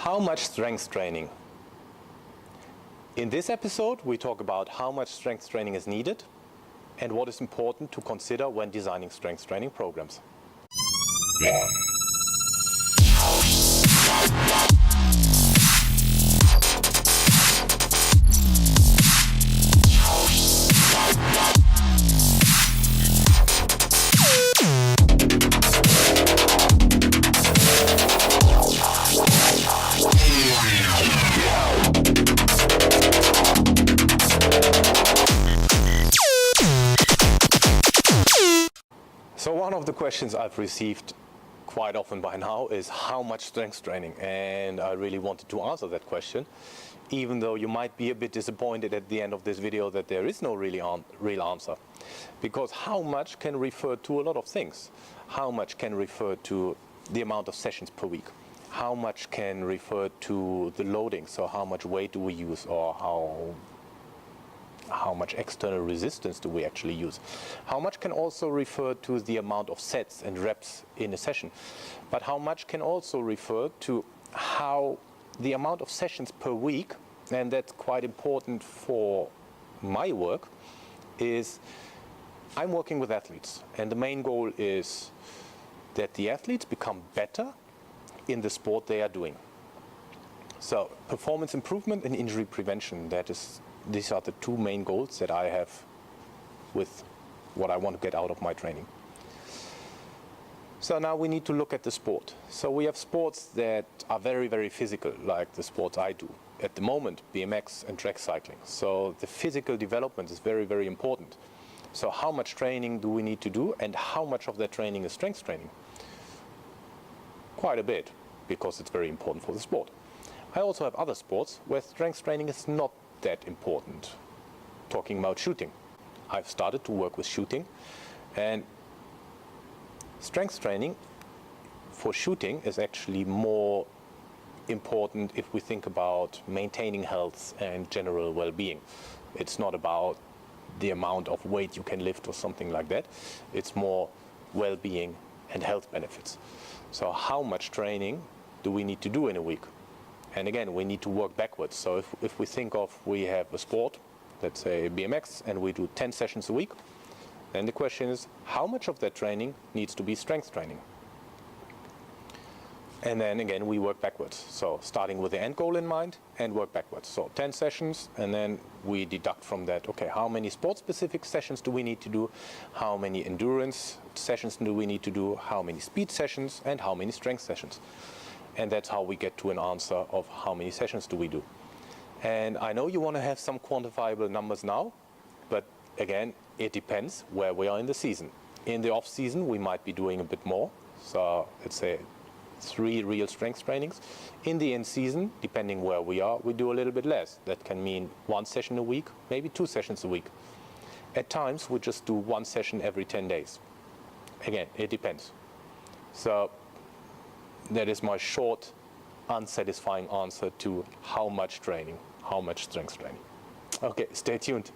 How much strength training? In this episode, we talk about how much strength training is needed and what is important to consider when designing strength training programs. So one of the questions I've received quite often by now is how much strength training, and I really wanted to answer that question, even though you might be a bit disappointed at the end of this video that there is no real answer, because how much can refer to a lot of things. How much can refer to the amount of sessions per week, how much can refer to the loading, so how much weight do we use, or how much external resistance do we actually use. How much can also refer to the amount of sets and reps in a session. But how much can also refer to how the amount of sessions per week, and that's quite important for my work, is I'm working with athletes, and the main goal is that the athletes become better in the sport they are doing. So performance improvement and injury prevention, these are the two main goals that I have with what I want to get out of my training. So now we need to look at the sport. So we have sports that are very, very physical, like the sports I do at the moment, BMX and track cycling. So the physical development is very, very important. So how much training do we need to do, and how much of that training is strength training? Quite a bit, because it's very important for the sport. I also have other sports where strength training is not that important. Talking about shooting, I've started to work with shooting, and strength training for shooting is actually more important if we think about maintaining health and general well-being. It's not about the amount of weight you can lift or something like that. It's more well-being and health benefits. So how much training do we need to do in a week? And again, we need to work backwards. So if we think of, we have a sport, let's say BMX, and we do 10 sessions a week, then the question is, how much of that training needs to be strength training? And then again, we work backwards. So starting with the end goal in mind and work backwards. So 10 sessions, and then we deduct from that, okay, how many sport-specific sessions do we need to do? How many endurance sessions do we need to do? How many speed sessions? And how many strength sessions? And that's how we get to an answer of how many sessions do we do. And I know you want to have some quantifiable numbers now, but again, it depends where we are in the season. In the off season, we might be doing a bit more. So let's say 3 real strength trainings. In the in season, depending where we are, we do a little bit less. That can mean 1 session a week, maybe 2 sessions a week. At times, we just do 1 session every 10 days. Again, it depends. So that is my short, unsatisfying answer to how much training, how much strength training. Okay, stay tuned.